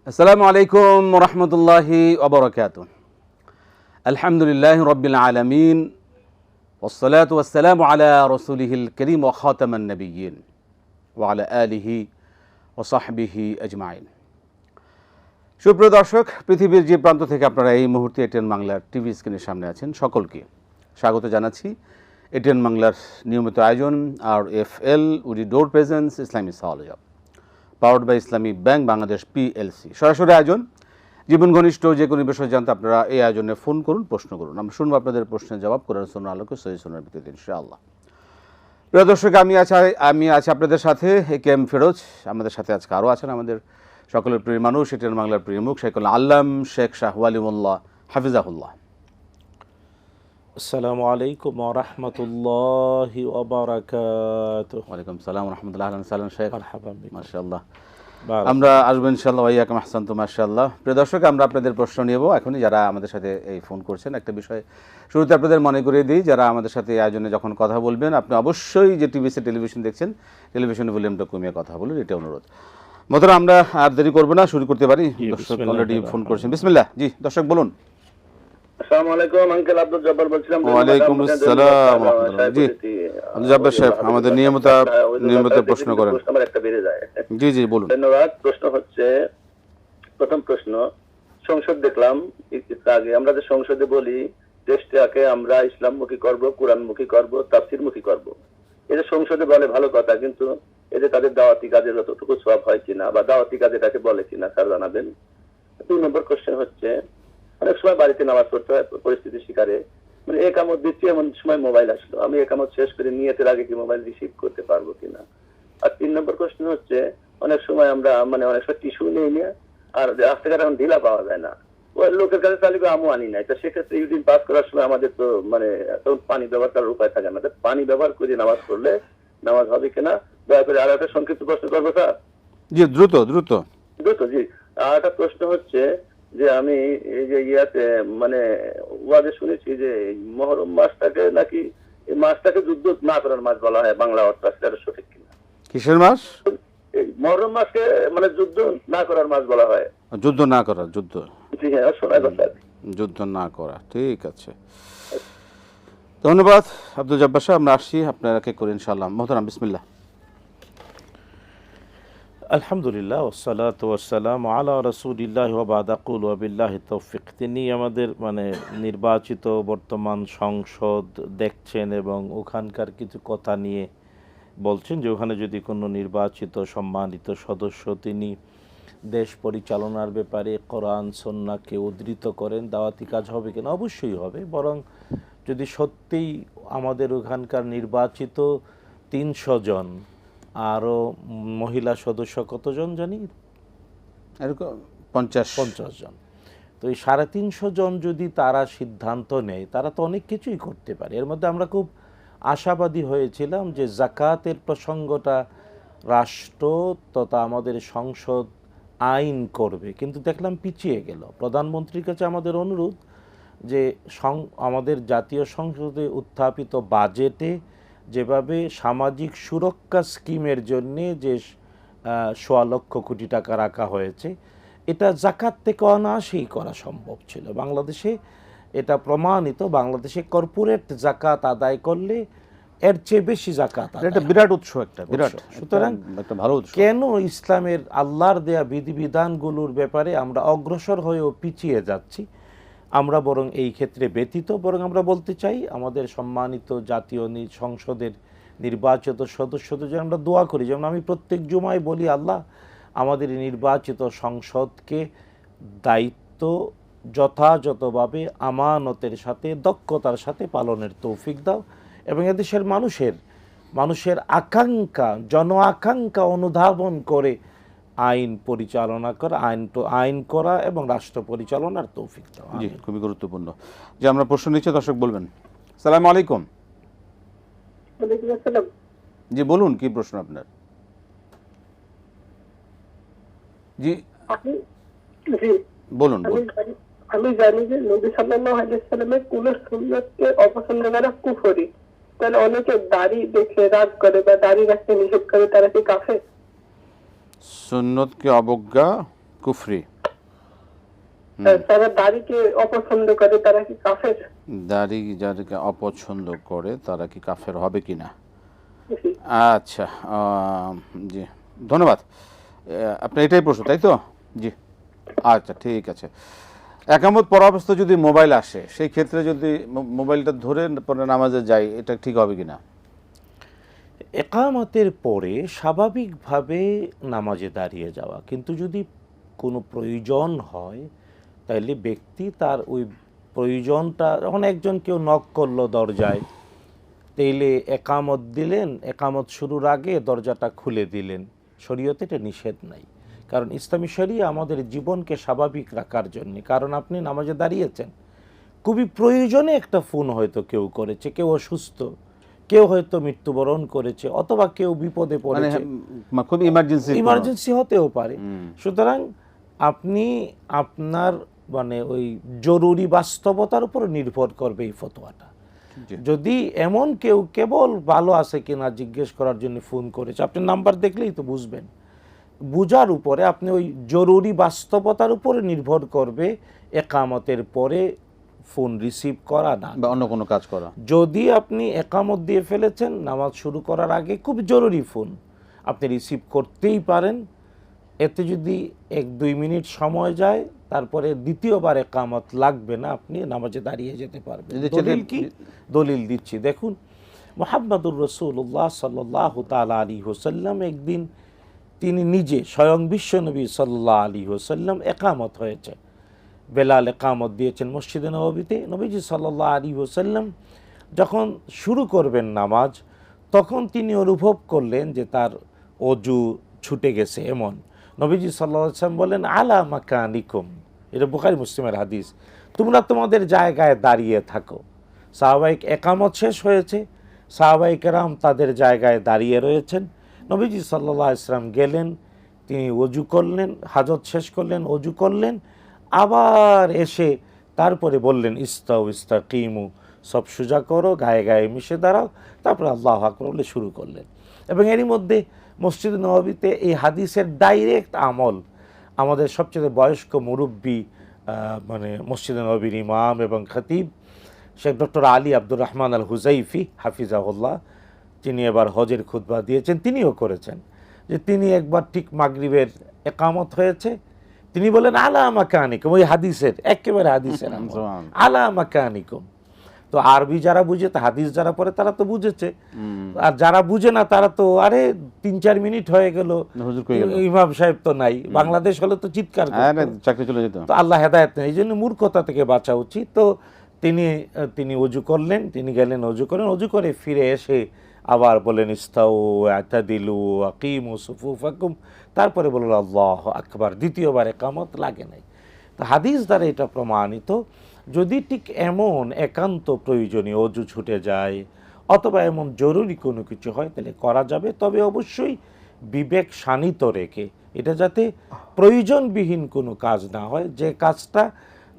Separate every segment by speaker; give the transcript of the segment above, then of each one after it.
Speaker 1: আসসালামু আলাইকুম রহমতুল্লাহি ওবরাকাতুহ। আলহামদুলিল্লাহ রব্বিল আলামিন ওয়াসসালাতু ওয়াসসালামু আলা রাসূলিহিল কারীম ওয়া খাতামান নাবিয়্যিন ওয়া আলা আলিহি ওয়া সাহবিহি আজমাইন। সুপ্রিয় দর্শক, পৃথিবীর যে প্রান্ত থেকে আপনারা এই মুহূর্তে এটিএন বাংলার টিভি স্ক্রিনের সামনে আছেন, সকলকে স্বাগত জানাচ্ছি এটিএন বাংলার নিয়মিত আয়োজন RFL with door presents Islami সাওয়ালিয়া powered by Islami bank Bangladesh PLC। সরাসরি আয়োজন, জীবন ঘনিষ্ঠ যে কোনো বিষয় জানতে আপনারা এই আয়োজনে ফোন করুন, প্রশ্ন করুন, আমরা শুনবো আপনাদের প্রশ্নের জবাব কোরআন সুন্নাহ আলোকে সহিহ সুন্নাহর ভিত্তিতে ইনশাআল্লাহ। প্রিয় দর্শক, আমি আছি আপনাদের সাথে KM ফিরোজ। আমাদের সাথে আজকে আরও আছেন আমাদের সকলের প্রিয় মানুষ, এটিএন বাংলার প্রিয় মুখ শেখুল আল্লাম শেখ শাহ ওয়ালিউল্লাহ হাফিজাহুল্লাহ।
Speaker 2: আসসালামু আলাইকুম ওয়া রাহমাতুল্লাহি ওয়া বারাকাতুহু।
Speaker 1: ওয়ালাইকুম সালাম ওয়া রাহমাতুল্লাহি ওয়া বারাকাতুহু। শেখ
Speaker 2: মারহাবান বিক।
Speaker 1: মাশাআল্লাহ, আমরা আসবো ইনশাআল্লাহ। ওয়াইয়াকুম আহসানতুম মাশাআল্লাহ। প্রিয় দর্শক, আমরা আপনাদের প্রশ্ন নেব এখনই, যারা আমাদের সাথে এই ফোন করছেন। একটা বিষয় শুরুতে আপনাদের মনে করিয়ে দিই, যারা আমাদের সাথে এই আয়োজনে যখন কথা বলবেন, আপনি অবশ্যই যে টিভিতে টেলিভিশন দেখছেন, টেলিভিশনের ভলিউমটা কমিয়ে কথা বলুন, এটা অনুরোধ। মোহতারাম, আমরা আর দেরি করবো না, শুরু করতে পারি। দর্শক অলরেডি ফোন করছেন। বিসমিল্লাহ। জি দর্শক বলুন।
Speaker 3: আসসালামু আলাইকুম আঙ্কেল, আব্দুল জব্বার বলছিলাম।
Speaker 1: ওয়ালাইকুম আসসালাম ওয়া রাহমাতুল্লাহ। জি আব্দুল জব্বার সাহেব, আমাদের নিয়মিত প্রশ্ন করেন।
Speaker 3: আমার একটা বেড়ে যায়।
Speaker 1: জি জি বলুন।
Speaker 3: ধন্যবাদ। প্রশ্ন হচ্ছে, প্রথম প্রশ্ন, সংসদ দেখলাম একটু আগে, আমরা যে সংসদে বলি দেশটাকে আমরা ইসলামমুখী করব, কোরআনমুখী করব, তাফসিরমুখী করব, এটা সংসদে বলে ভালো কথা, কিন্তু এতে তাদের দাওয়াতি কাজে যতটুকু সওয়াব হয় কিনা, বা দাওয়াতি কাজে এটাকে বলে কিনা, স্যার জানাবেন। 2 নম্বর কোশ্চেন হচ্ছে, অনেক সময় বাড়িতে নামাজ পড়তে হয় পরিস্থিতি শিকারে, মানে একামত দিচ্ছি, এমন সময় মোবাইল আসলো, আমি একামত শেষ করে নিয়তের আগে কি মোবাইল রিসিভ করতে পারবো কিনা। আর 3 নম্বর কোশ্চেন হচ্ছে, অনেক সময় আমরা অনেক সময় টিস্যু নেই নিয়ে, আর রাস্তাঘাটে এখন ঢিলা পাওয়া যায় না, ওই লোকের কাছে চালিয়ে আমও আনি নাই, তো সেক্ষেত্রে ইউডিন পাস করার সময় আমাদের তো তখন পানি ব্যবহার করার উপায় থাকে না, পানি ব্যবহার করে নামাজ পড়লে নামাজ হবে কিনা, দয়া করে। আর একটা সংক্ষিপ্ত প্রশ্ন করবো স্যার।
Speaker 1: জি দ্রুত।
Speaker 3: জি। আর একটা প্রশ্ন হচ্ছে যে, আমি এই যে ওয়াজে শুনেছি যে মহরম মাসটাকে নাকি এই মাসটাকে যুদ্ধ না করার মাস বলা হয়, বাংলা অর্থ সেটা সঠিক কিনা?
Speaker 1: কিসের মাস?
Speaker 3: এই মহরম মাসকে যুদ্ধ না করার মাস বলা হয়।
Speaker 1: যুদ্ধ না করা, যুদ্ধ।
Speaker 3: জি হ্যাঁ, শোনা কথা।
Speaker 1: যুদ্ধ না করা, ঠিক আছে। ধন্যবাদ আব্দুল জব্বার সাহেব, আমরা আসছি আপনাকে করে ইনশাআল্লাহ। মোহতারাম বিসমিল্লাহ।
Speaker 2: আলহামদুলিল্লাহ ওয়াসসালাতু ওয়াসসালামু আলা রাসূলিল্লাহি ওয়া বা'দ, আকুলু ওয়া বিল্লাহি তৌফিক। তিনি আমাদের নির্বাচিত বর্তমান সংসদ দেখছেন এবং ওখানকার কিছু কথা নিয়ে বলছেন যে, ওখানে যদি কোনো নির্বাচিত সম্মানিত সদস্য তিনি দেশ পরিচালনার ব্যাপারে কোরআন সুন্নাহকে উদ্ধৃত করেন, দাওয়াতি কাজ হবে কিনা? অবশ্যই হবে। বরং যদি সত্যিই আমাদের ওখানকার নির্বাচিত 300 জন, আরও মহিলা সদস্য কতজন জানি,
Speaker 1: এরকম 50
Speaker 2: জন, তো এই 350 জন যদি তারা সিদ্ধান্ত নেয়, তারা তো অনেক কিছুই করতে পারে। এর মধ্যে আমরা খুব আশাবাদী হয়েছিলাম যে জাকাতের প্রসঙ্গটা রাষ্ট্র তথা আমাদের সংসদ আইন করবে, কিন্তু দেখলাম পিছিয়ে গেল। প্রধানমন্ত্রীর কাছে আমাদের অনুরোধ যে আমাদের জাতীয় সংসদে উত্থাপিত বাজেটে যেভাবে সামাজিক সুরক্ষা স্কিমের জন্যে যে 1.25 লক্ষ কোটি টাকা রাখা হয়েছে, এটা জাকাত থেকে অনায়াসেই করা সম্ভব ছিল। বাংলাদেশে এটা প্রমাণিত, বাংলাদেশে কর্পোরেট জাকাত আদায় করলে এর চেয়ে বেশি জাকাত,
Speaker 1: এটা বিরাট উৎস, একটা বিরাট।
Speaker 2: সুতরাং
Speaker 1: একটা ভালো উৎস।
Speaker 2: কেন ইসলামের আল্লাহর দেয়া বিধিবিধানগুলোর ব্যাপারে আমরা অগ্রসর হয়েও পিছিয়ে যাচ্ছি? আমরা বরং এই ক্ষেত্রে ব্যতীত, বরং আমরা বলতে চাই আমাদের সম্মানিত জাতীয় সংসদের নির্বাচিত সদস্যদের জন্য আমরা দোয়া করি। যেমন আমি প্রত্যেক জুমায় বলি, আল্লাহ আমাদের নির্বাচিত সংসদকে দায়িত্ব যথাযথভাবে আমানতের সাথে, দক্ষতার সাথে পালনের তৌফিক দাও, এবং এদেশের মানুষের আকাঙ্ক্ষা, জন আকাঙ্ক্ষা অনুধাবন করে আইন পরিচালনা করা, আইন করা এবং রাষ্ট্র পরিচালনার তৌফিক দাও।
Speaker 1: জি, খুবই গুরুত্বপূর্ণ। যে আমরা প্রশ্ন নিচ্ছি, দর্শক বলবেন। আসসালামু আলাইকুম।
Speaker 4: ওয়ালাইকুম আসসালাম।
Speaker 1: জি বলুন, কি প্রশ্ন আপনার? জি বলুন।
Speaker 4: আমি জানি যে নবী সাল্লাল্লাহু আলাইহি ওয়াসাল্লামের কোন সুন্নতকে অপছন্দ করা কুফরি, তাহলে অনেকে দাড়ি দেখে রাগ করে বা দাড়ি রাখতে নিষেধ করে, তারা কি কাফের?
Speaker 1: সুন্নতকে অবজ্ঞা কুফরি।
Speaker 4: যারা দাড়িকে অপছন্দ করে তারা কি কাফের?
Speaker 1: দাড়ি যাদেরকে অপছন্দ করে তারা কি কাফের হবে কিনা?
Speaker 4: জি।
Speaker 1: আচ্ছা, জি ধন্যবাদ। আপনার এটাই প্রশ্ন, তাই তো? জি, আচ্ছা ঠিক আছে। একামত পড়া অবস্থায় যদি মোবাইল আসে, সেই ক্ষেত্রে যদি মোবাইলটা ধরে পরে নামাজে যাই, এটা ঠিক হবে কিনা?
Speaker 2: একামতের পরে স্বাভাবিকভাবে নামাজে দাঁড়িয়ে যাওয়া, কিন্তু যদি কোনো প্রয়োজন হয় তাহলে ব্যক্তি তার ওই প্রয়োজনটা, যখন একজন কেউ নক করলো দরজায়, তাইলে একামত দিলেন, একামত শুরুর আগে দরজাটা খুলে দিলেন, শরীয়তে এটা নিষেধ নাই। কারণ ইসলামী শরিয়া আমাদের জীবনকে স্বাভাবিক রাখার জন্য। কারণ আপনি নামাজে দাঁড়িয়েছেন, খুবই প্রয়োজনে একটা ফোন হয়তো কেউ করেছে, কেউ অসুস্থ, কেউ হয়তো মৃত্যুবরণ করেছে, অথবা কেউ বিপদে পড়েছে,
Speaker 1: খুব
Speaker 2: ইমার্জেন্সি হতেও পারে। সুতরাং আপনি আপনার মানে ওই জরুরি বাস্তবতার উপর নির্ভর করবে এই ফতোয়াটা। যদি এমন কেউ কেবল ভালো আছে কিনা জিজ্ঞেস করার জন্য ফোন করেছে, আপনি নাম্বার দেখলেই তো বুঝবেন, বুঝার উপরে আপনি ওই জরুরি বাস্তবতার উপরে নির্ভর করবে একামতের পরে ফোন রিসিভ করা না
Speaker 1: বা অন্য কোনো কাজ করা।
Speaker 2: যদি আপনি একামত দিয়ে ফেলেছেন, নামাজ শুরু করার আগে খুব জরুরি ফোন, আপনি রিসিভ করতেই পারেন। এতে যদি 1-2 মিনিট সময় যায়, তারপরে দ্বিতীয়বার একামত লাগবে না, আপনি নামাজে দাঁড়িয়ে যেতে পারবেন। দলিল কি? দলিল দিচ্ছি, দেখুন মুহাম্মদুর রাসূলুল্লাহ সাল্লাল্লাহু তাআলা আলাইহি ওয়াসাল্লাম একদিন তিনি নিজে স্বয়ং বিশ্বনবী সাল্লাল্লাহু আলাইহি ওয়াসাল্লাম একামত হয়েছে, বেলাল একামত দিয়েছেন মসজিদে নববীতে। নবীজি সাল্লাল্লাহু আলাইহি ওয়াসাল্লাম যখন শুরু করবেন নামাজ, তখন তিনি অনুভব করলেন যে তার অজু ছুটে গেছে। এমন নবীজি সাল্লাল্লাহু আলাইহি ওয়াসাল্লাম বলেন, আলা মাকানিকুম, এটা বুখারী মুসলিমের হাদিস, তোমরা তোমাদের জায়গায় দাঁড়িয়ে থাকো। সাহাবায়ে একামত শেষ হয়েছে, সাহাবায়ে কেরাম তাদের জায়গায় দাঁড়িয়ে রয়েছেন। নবীজি সাল্লাল্লাহু আলাইহি ওয়াসাল্লাম গেলেন, তিনি অজু করলেন, হাজত শেষ করলেন, অজু করলেন, আবার এসে তারপরে বললেন, ইস্তাউ ইস্তাকিমু, সব সোজা করো, গায়ে গায়ে মিশে দাঁড়াও, তারপরে আল্লাহু আকবার বলে শুরু করলেন। এবং এরই মধ্যে মসজিদ নববীতে এই হাদিসের ডাইরেক্ট আমল আমাদের সবচেয়ে বয়স্ক মুরব্বী, মানে মসজিদ নববীর ইমাম এবং খতিব শেখ ডক্টর আলী আব্দুর রহমান আল হুজাইফি হাফিজাহুল্লাহ, তিনি এবার হজের খুতবা দিয়েছেন, তিনিও করেছেন যে তিনি একবার ঠিক মাগরিবের একামত হয়েছে, তিনি বলেন আলা মাকানিকুম, ওই হাদিসের একেবারে হাদিসের আলা মাকানিকুম। তো আরবি যারা বুঝে, তো হাদিস যারা পড়ে তারা তো বুঝেছে, আর যারা বুঝে না তারা তো আরে 3-4 মিনিট হয়ে গেল, ইমাম সাহেব তো নাই, বাংলাদেশ হলে তো চিৎকার
Speaker 1: চাকরি চলে যেত।
Speaker 2: তো আল্লাহ হেদায়েত নেই, এই জন্য মূর্খতা থেকে বাঁচা উচিত। তো তিনি অজু করলেন, তিনি গেলেন অজু করেন, অজু করে ফিরে এসে আবার বলেন ইস্তাউ আতাদিলু আকিমু সুফুফাকুম, তারপরে বলল আল্লাহু আকবার, দ্বিতীয়বার একামত লাগে নাই। তো হাদিস দ্বারা এটা প্রমাণিত, যদি ঠিক এমন একান্ত প্রয়োজনীয় অজু ছুটে যায় অথবা এমন জরুরি কোনো কিছু হয়, তাহলে করা যাবে, তবে অবশ্যই বিবেক শানিত রেখে, এটা যাতে প্রয়োজনবিহীন কোনো কাজ না হয়, যে কাজটা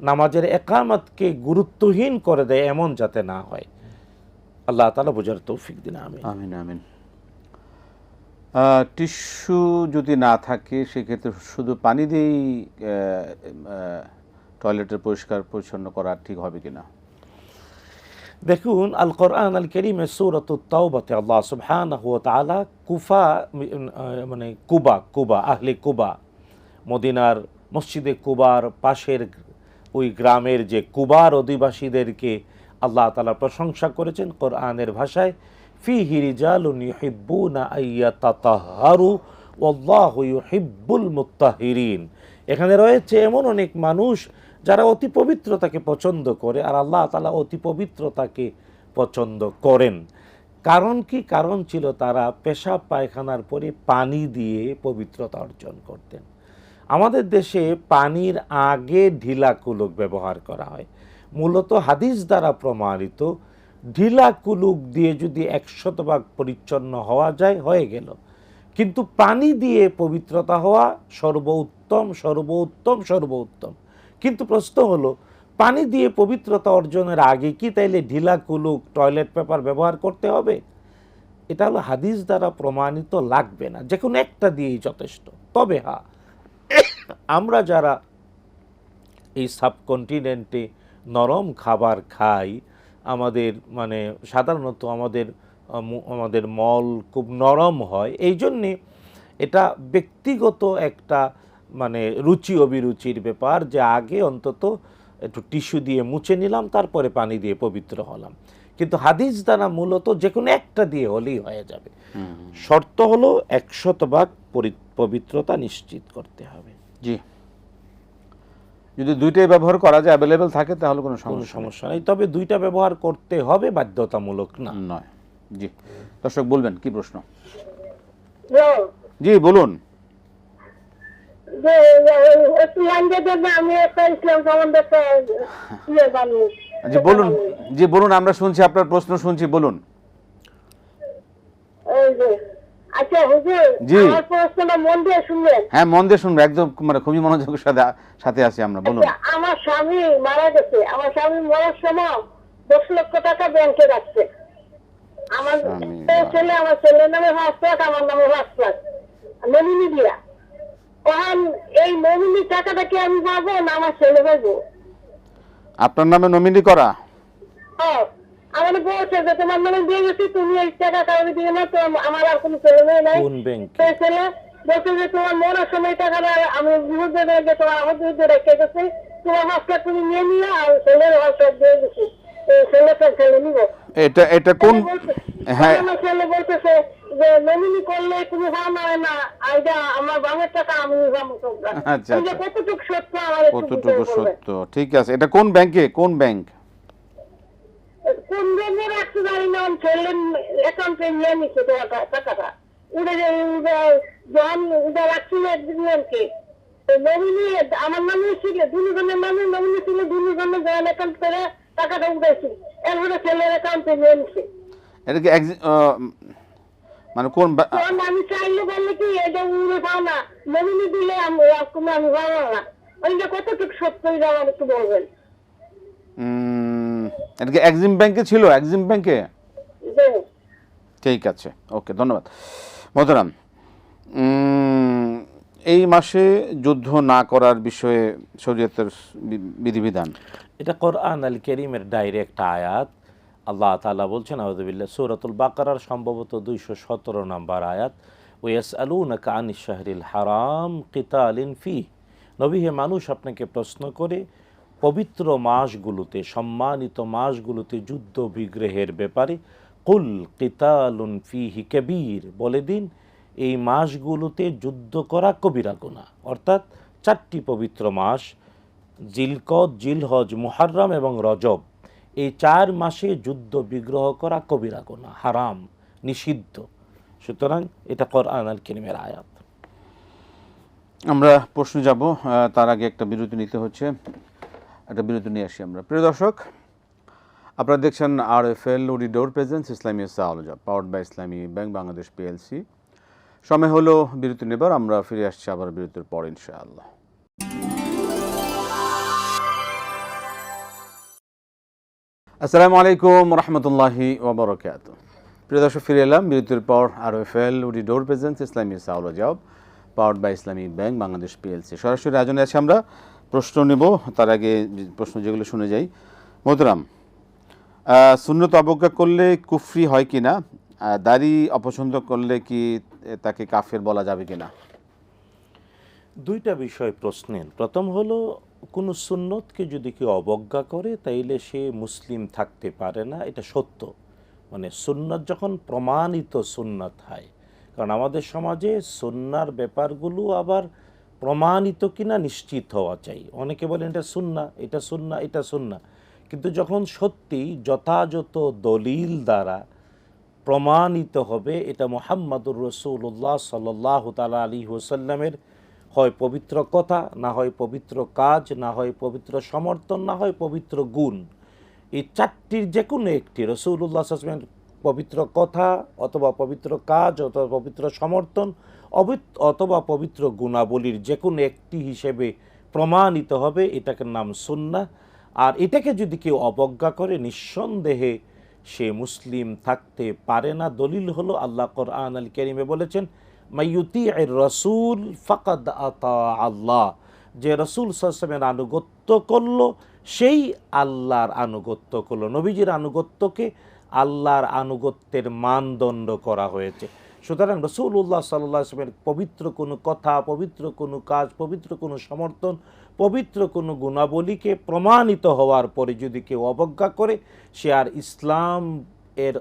Speaker 2: নামাজের একামতকে গুরুত্বহীন করে দেয়, এমন যাতে না হয়। আল্লাহ তাআলা বোঝার তৌফিক দিন। আমিন
Speaker 1: আমিন আমিন। টিস্যু যদি না থাকে, সেক্ষেত্রে শুধু পানি দিয়েই টয়লেটের পরিষ্কার পরিচ্ছন্ন করা ঠিক হবে কিনা?
Speaker 2: দেখুন, আল কোরআন আল কারীমে সূরাতুত তাওবাতে আল্লাহ সুবহানাহু ওয়া তাআলা কুফা, মানে কুবা আহলে কুবা, মদিনার মসজিদে কুবার পাশের ওই গ্রামের যে কুবার অধিবাসীদেরকে আল্লাহ তাআলা প্রশংসা করেছেন কোরআনের ভাষায়, ফীহি রিজালুন ইউহিব্বুনা আইয়াতাতাহহারু ওয়াল্লাহু ইউহিব্বুল মুত্তাহিরিন। এখানে রয়েছে এমন অনেক মানুষ যারা অতি পবিত্রতাকে পছন্দ করে, আর আল্লাহ তাআলা অতি পবিত্রতাকে পছন্দ করেন। কারণ কি? কারণ ছিল তারা পেশাব পায়খানার পরে পানি দিয়ে পবিত্রতা অর্জন করতেন। আমাদের দেশে পানির আগে ঢিলা কুলুক ব্যবহার করা হয়। মূলত হাদিস দ্বারা প্রমাণিত, ঢিলা কুলুক দিয়ে যদি 100% পরিচ্ছন্ন হওয়া যায়, হয়ে গেল। কিন্তু পানি দিয়ে পবিত্রতা হওয়া সর্বোত্তম সর্বোত্তম সর্বোত্তম। কিন্তু প্রশ্ন হলো, পানি দিয়ে পবিত্রতা অর্জনের আগে কি তাইলে ঢিলা কুলুক, টয়লেট পেপার ব্যবহার করতে হবে? এটা হলো হাদিস দ্বারা প্রমাণিত, লাগবে না, যে কোনো একটা দিয়েই যথেষ্ট। তবে হ্যাঁ, আমরা যারা এই সাবকন্টিনেন্টে নরম খাবার খাই, আমাদের মানে সাধারণত আমাদের মল খুব নরম হয়, এই জন্যে এটা ব্যক্তিগত একটা মানে রুচি অভিরুচির ব্যাপার, যে আগে অন্তত একটু টিস্যু দিয়ে মুছে নিলাম, তারপরে পানি দিয়ে পবিত্র হলাম। কিন্তু হাদিস দ্বারা মূলত যে কোনো একটা দিয়ে হলেই হয়ে যাবে। শর্ত হলো 100% পবিত্রতা নিশ্চিত করতে হবে।
Speaker 1: জি, যদি দুইটাই ব্যবহার করা যায়, অ্যাভেলেবেল থাকে, তাহলে কোনো
Speaker 2: কোনো
Speaker 1: সমস্যা
Speaker 2: সমস্যা নেই, তবে দুইটা ব্যবহার করতে হবে, বাধ্যতামূলক না।
Speaker 1: নয়। জি, দর্শক বলবেন কি প্রশ্ন?
Speaker 4: হ্যাঁ,
Speaker 1: জি বলুন।
Speaker 4: যে একটু লাইন দিয়ে দেবেন, আমি একটা ইসলাম সম্বন্ধে একটা জানি।
Speaker 1: জি বলুন, জি বলুন, আমরা শুনছি, আপনার প্রশ্ন শুনছি, বলুন।
Speaker 4: এই যে, আচ্ছা হুজুর,
Speaker 1: জি।
Speaker 4: আমার প্রশ্নটা মন দিয়ে শুনবেন।
Speaker 1: হ্যাঁ, মন দিয়ে শুনবো, একদম মানে খুবই মনোযোগের সাথে আছি আমরা, বলুন।
Speaker 4: আচ্ছা, আমার স্বামী মারা গেছে। আমার স্বামী মরার সময় 10 লক্ষ টাকা ব্যাংকে রাখছে। আমার ছেলে, আমার ছেলের নামে 5 লাখ, আমার নামে 5 লাখ নমিনি দিয়া। এখন এই নমিনি টাকাটা কি আমি পাবো না আমার ছেলে পাবো?
Speaker 1: আপনার নামে নমিনি করা?
Speaker 4: হ্যাঁ, আমার বলছে যে তোমার নামে দিয়ে গেছি, তুমি এই টাকা কাউকে দিয়ে না, তো আমার আর কোনো ছেলে মেয়ে নাই।
Speaker 2: কোন ব্যাংক?
Speaker 4: সেই ছেলে বলছে যে তোমার মরার সময় টাকাটা আমি বিরুদ্ধে রেখে, তোমার আমার বিরুদ্ধে রেখে গেছি, তোমার 5 লাখ তুমি নিয়ে নিয়ে, আর ছেলের 5 লাখ দিয়ে গেছি। ছেলে নিব।
Speaker 1: এটা কোন? হ্যাঁ,
Speaker 4: আমার ছেলে বলতেছে যে নমিনি করলে তুমি জানো না, এটা আমার বাবার টাকা, আমি জানো।
Speaker 1: আচ্ছা, আচ্ছা।
Speaker 4: কতটুকু সত্য আমার একটু
Speaker 1: কতটুকু
Speaker 4: বলবেন?
Speaker 1: সত্য? ঠিক আছে, এটা কোন ব্যাংকে, কোন ব্যাংক?
Speaker 4: কোন জন্য রাখতে জানি না, ছেলের অ্যাকাউন্টে নিয়ে নিচ্ছে টাকাটা। উঠে যখন উঠে রাখছিল একজনকে নমিনি, আমার নামে ছিল, দুজনের নামে নমিনি ছিল, দুজনের জয়েন্ট অ্যাকাউন্ট করে টাকাটা উঠেছি, এরপরে ছেলের অ্যাকাউন্টে নিয়ে নিচ্ছে।
Speaker 1: এটা কি মানে কোন
Speaker 4: আমি চাইলে বললে কি এটা উড়ে পাও না, নমিনি দিলে আমি পাবো না। ওইটা কতটুকু সত্য আমার একটু বলবেন?
Speaker 1: এটা কি এক্সিম ব্যাংকে ছিল? এক্সিম ব্যাংকে?
Speaker 4: যে
Speaker 1: ঠিক আছে, ওকে, ধন্যবাদ মোহতারাম। এই মাসে যুদ্ধ না করার বিষয়ে শরীয়তের বিধিবিধান?
Speaker 2: এটা কোরআন আল কারীমের ডাইরেক্ট আয়াত। আল্লাহ তাআলা বলছেন, আউযুবিল্লাহ, সূরাতুল বাকারার সম্ভবত 217 নম্বর আয়াত, ওয়াসআলুনাকা আনিশ শাহরিল হারাম কিতালিন ফীহ। নবী হে, মানুষ আপনাকে প্রশ্ন করে পবিত্র মাসগুলোতে, সম্মানিত মাসগুলোতে যুদ্ধ বিগ্রহের ব্যাপারে। কুল কিতালুন ফীহি কাবীর, বলে দিন এই মাসগুলোতে যুদ্ধ করা কবিরা গুনাহ। অর্থাৎ 4টি পবিত্র মাস, জিলকদ, জিলহজ, মুহাররম এবং রজব, এই 4 মাসে যুদ্ধ বিগ্রহ করা কবিরা গুনাহ, হারাম, নিষিদ্ধ। সুতরাং এটা কোরআন আল কারীমের আয়াত।
Speaker 1: আমরা প্রশ্ন যাব, তার আগে একটা বিরতি নিতে হচ্ছে, একটা বিরতি নিয়ে আসি আমরা। প্রিয় দর্শক, আপনারা দেখছেন RFL উডি ডোর presents Islami সাওয়ালজা, powered by Islami bank Bangladesh PLC। সময় হলো বিরতি নেবার, আমরা ফিরে আসছি আবার বিরতির পর ইনশাআল্লাহ। আসসালামু আলাইকুম রহমতুল্লাহি ওয়া বারাকাতুহু। প্রিয় দর্শক, ফিরে এলাম বিরতির পর। RFL উডি ডোর presents Islami সাওয়ালজা, powered by Islami bank Bangladesh PLC। সরাসরি আয়োজনে আছে, আমরা প্রশ্ন নেব। তার আগে প্রশ্ন যেগুলো শুনে যাই। মোহতারাম, সুন্নত অবজ্ঞা করলে কুফরি হয় কিনা? দাড়ি অপছন্দ করলে কি তাকে কাফের বলা যাবে কিনা?
Speaker 2: দুইটা বিষয় প্রশ্নের। প্রথম হলো, কোনো সুন্নতকে যদি কেউ অবজ্ঞা করে তাইলে সে মুসলিম থাকতে পারে না, এটা সত্য। মানে সুন্নত যখন প্রমাণিত সুন্নত হয়, কারণ আমাদের সমাজে সুন্নার ব্যাপারগুলো আবার প্রমাণিত কিনা নিশ্চিত হওয়া চাই। অনেকে বলেন এটা সুন্না, এটা সুন্না, এটা সুন্না, কিন্তু যখন সত্যি যথাযথ দলিল দ্বারা প্রমাণিত হবে এটা মুহাম্মাদুর রাসূলুল্লাহ সাল্লাল্লাহু তাআলা আলাইহি ওয়াসাল্লামের হয় পবিত্র কথা, না হয় পবিত্র কাজ, না হয় পবিত্র সমর্থন, না হয় পবিত্র গুণ, এই 4টির যে কোনো একটি, রাসূলুল্লাহ সাল্লাল্লাহু আলাইহি ওয়াসাল্লামের পবিত্র কথা অথবা পবিত্র কাজ অথবা পবিত্র সমর্থন অথবা পবিত্র গুণাবলীর যে কোনো একটি হিসেবে প্রমাণিত হবে, এটাকে নাম সুন্নাহ। আর এটাকে যদি কেউ অবজ্ঞা করে, নিঃসন্দেহে সে মুসলিম থাকতে পারে না। দলিল হলো আল্লাহ কোরআন আল কারীমে বলেছেন, মাইয়ুতি'র রাসূল ফাকাদ আতা আল্লাহ। যে রসুল সাল্লামের আনুগত্য করলো সেই আল্লাহর আনুগত্য করলো। নবীজির আনুগত্যকে আল্লাহর আনুগত্যের মানদণ্ড করা হয়েছে। সুতরাং রসুল্লাহ সাল্লাল্লাহু আলাইহি ওয়াসাল্লামের পবিত্র কোনো কথা, পবিত্র কোনো কাজ, পবিত্র কোনো সমর্থন, পবিত্র কোনো গুণাবলীকে প্রমাণিত হওয়ার পরে যদি কেউ অবজ্ঞা করে, সে আর ইসলাম এর